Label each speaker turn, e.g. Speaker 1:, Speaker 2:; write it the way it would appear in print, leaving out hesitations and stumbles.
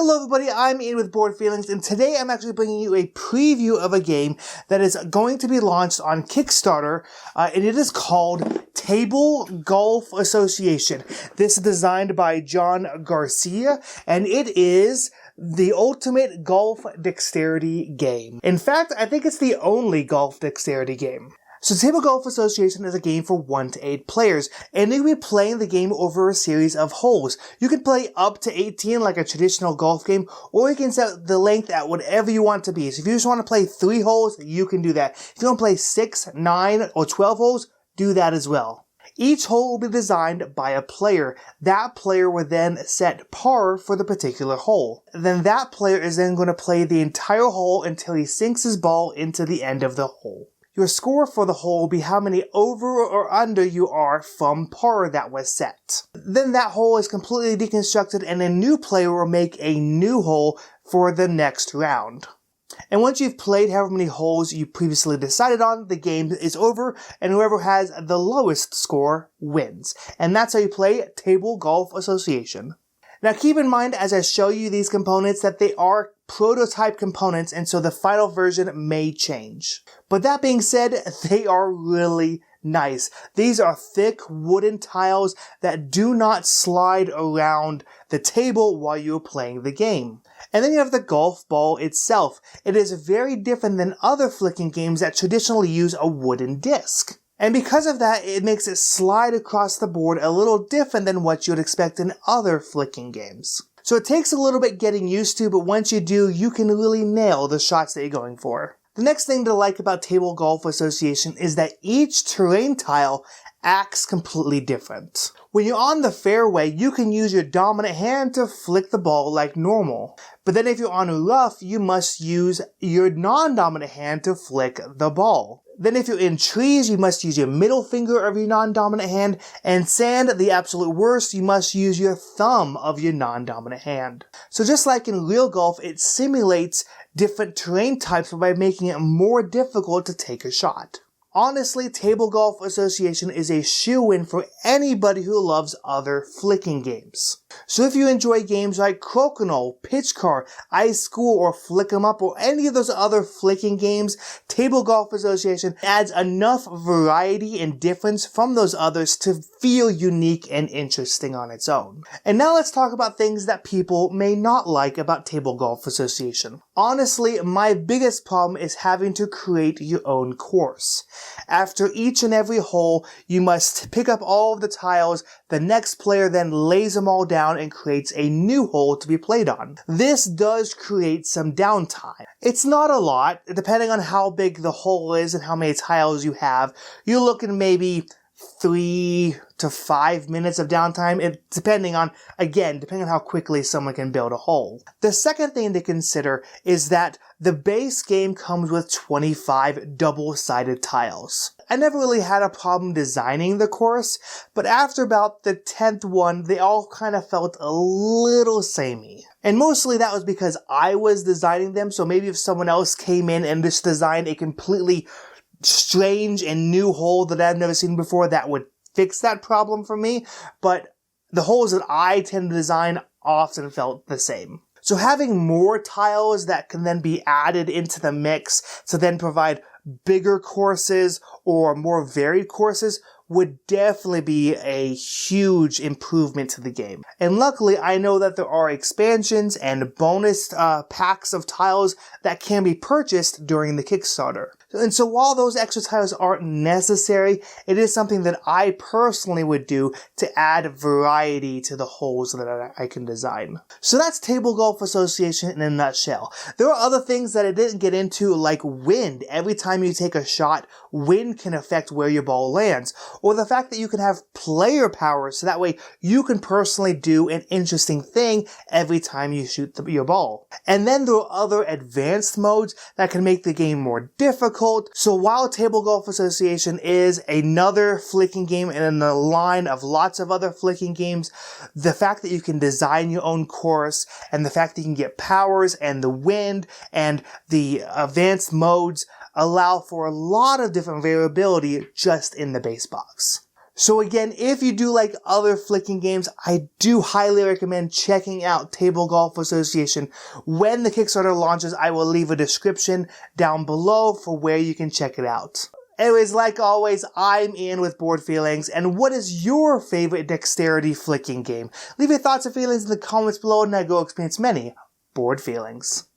Speaker 1: Hello everybody, I'm Ian with Board Feelings, and today I'm actually bringing you a preview of a game that is going to be launched on Kickstarter, and it is called Table Golf Association. This is designed by Garcia, and it is the ultimate golf dexterity game. In fact, I think it's the only golf dexterity game. So Table Golf Association is a game for 1 to 8 players, and you'll be playing the game over a series of holes. You can play up to 18 like a traditional golf game, or you can set the length at whatever you want it to be. So if you just want to play 3 holes, you can do that. If you want to play 6, 9, or 12 holes, do that as well. Each hole will be designed by a player. That player will then set par for the particular hole. Then that player is then going to play the entire hole until he sinks his ball into the end of the hole. Your score for the hole will be how many over or under you are from par that was set. Then that hole is completely deconstructed and a new player will make a new hole for the next round. And once you've played however many holes you previously decided on, the game is over and whoever has the lowest score wins. And that's how you play Table Golf Association. Now keep in mind as I show you these components that they are prototype components and so the final version may change. But that being said, they are really nice. These are thick wooden tiles that do not slide around the table while you're playing the game. And then you have the golf ball itself. It is very different than other flicking games that traditionally use a wooden disc. And because of that, it makes it slide across the board a little different than what you would expect in other flicking games. So it takes a little bit getting used to, but once you do, you can really nail the shots that you're going for. The next thing to like about Table Golf Association is that each terrain tile acts completely different. When you're on the fairway, you can use your dominant hand to flick the ball like normal. But then if you're on rough, you must use your non-dominant hand to flick the ball. Then if you're in trees, you must use your middle finger of your non-dominant hand, and sand, the absolute worst, you must use your thumb of your non-dominant hand. So just like in real golf, it simulates different terrain types by making it more difficult to take a shot. Honestly, Table Golf Association is a shoo-in for anybody who loves other flicking games. So if you enjoy games like Crokinole, Pitch Car, Ice School, or Flick 'em Up, or any of those other flicking games, Table Golf Association adds enough variety and difference from those others to feel unique and interesting on its own. And now let's talk about things that people may not like about Table Golf Association. Honestly, my biggest problem is having to create your own course. After each and every hole, you must pick up all of the tiles. The next player then lays them all down and creates a new hole to be played on. This does create some downtime. It's not a lot, depending on how big the hole is and how many tiles you have. You're looking maybe 3 to 5 minutes of downtime, depending on how quickly someone can build a hole. The second thing to consider is that the base game comes with 25 double-sided tiles. I never really had a problem designing the course, but after about the 10th one, they all kind of felt a little samey. And mostly that was because I was designing them, so maybe if someone else came in and just designed a completely strange and new hole that I've never seen before, that would fix that problem for me, but the holes that I tend to design often felt the same. So having more tiles that can then be added into the mix to then provide bigger courses or more varied courses would definitely be a huge improvement to the game. And luckily, I know that there are expansions and bonus packs of tiles that can be purchased during the Kickstarter. And so while those extra tiles aren't necessary, it is something that I personally would do to add variety to the holes that I can design. So that's Table Golf Association in a nutshell. There are other things that I didn't get into, like wind. Every time you take a shot, wind can affect where your ball lands. Or the fact that you can have player power, so that way you can personally do an interesting thing every time you shoot your ball. And then there are other advanced modes that can make the game more difficult. So while Table Golf Association is another flicking game in a line of lots of other flicking games, the fact that you can design your own course and the fact that you can get powers and the wind and the advanced modes allow for a lot of different variability just in the base box. So again, if you do like other flicking games, I do highly recommend checking out Table Golf Association. When the Kickstarter launches, I will leave a description down below for where you can check it out. Anyways, like always, I'm Ian with Board Feelings, and what is your favorite dexterity flicking game? Leave your thoughts and feelings in the comments below, and I go experience many Board Feelings.